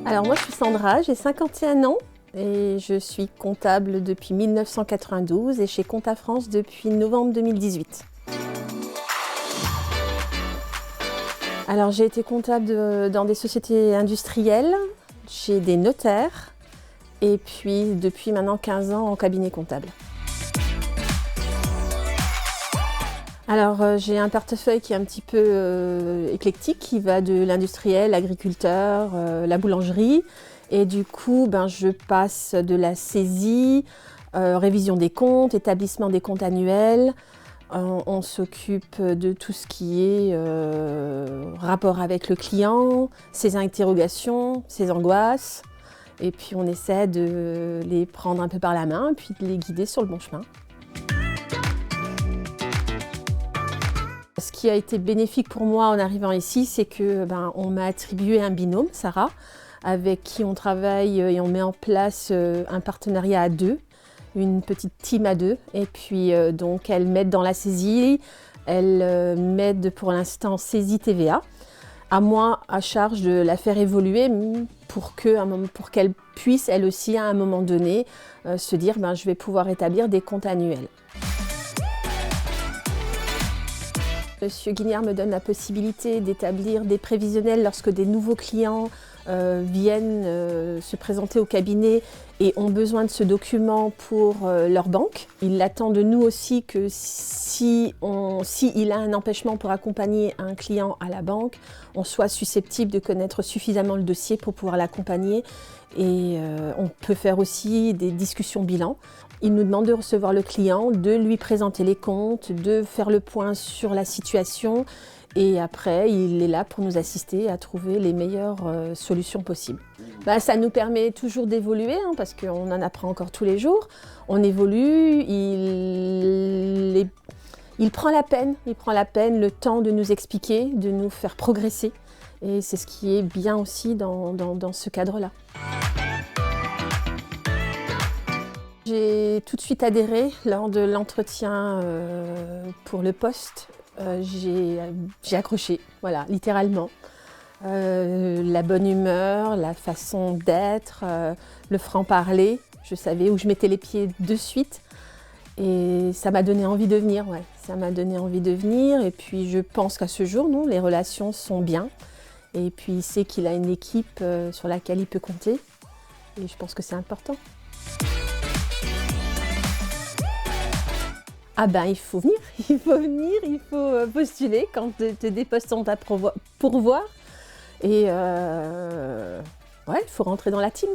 Alors moi je suis Sandra, j'ai 51 ans et je suis comptable depuis 1992 et chez Compta France depuis novembre 2018. Alors j'ai été comptable dans des sociétés industrielles, chez des notaires et puis depuis maintenant 15 ans en cabinet comptable. Alors j'ai un portefeuille qui est un petit peu éclectique, qui va de l'industriel, l'agriculteur, la boulangerie. Et du coup, je passe de la saisie, révision des comptes, établissement des comptes annuels. On s'occupe de tout ce qui est rapport avec le client, ses interrogations, ses angoisses. Et puis on essaie de les prendre un peu par la main, puis de les guider sur le bon chemin. Ce qui a été bénéfique pour moi en arrivant ici, c'est que on m'a attribué un binôme, Sarah, avec qui on travaille et on met en place un partenariat à deux, une petite team à deux. Et puis donc elle m'aide dans la saisie, elle m'aide pour l'instant saisie TVA. À moi, à charge de la faire évoluer pour qu'elle puisse elle aussi à un moment donné se dire je vais pouvoir établir des comptes annuels. Monsieur Guignard me donne la possibilité d'établir des prévisionnels lorsque des nouveaux clients viennent se présenter au cabinet et ont besoin de ce document pour leur banque. Il attend de nous aussi que s'il a un empêchement pour accompagner un client à la banque, on soit susceptible de connaître suffisamment le dossier pour pouvoir l'accompagner. Et on peut faire aussi des discussions bilan. Il nous demande de recevoir le client, de lui présenter les comptes, de faire le point sur la situation et après il est là pour nous assister à trouver les meilleures solutions possibles. Ça nous permet toujours d'évoluer parce qu'on en apprend encore tous les jours. On évolue, il prend la peine le temps de nous expliquer, de nous faire progresser et c'est ce qui est bien aussi dans ce cadre-là. J'ai tout de suite adhéré lors de l'entretien pour le poste. J'ai accroché, voilà, littéralement. La bonne humeur, la façon d'être, le franc-parler. Je savais où je mettais les pieds de suite. Et ça m'a donné envie de venir, ouais. Ça m'a donné envie de venir. Et puis je pense qu'à ce jour, les relations sont bien. Et puis il sait qu'il a une équipe sur laquelle il peut compter. Et je pense que c'est important. Il faut venir, il faut postuler quand des postes sont à pourvoir. Et il faut rentrer dans la team.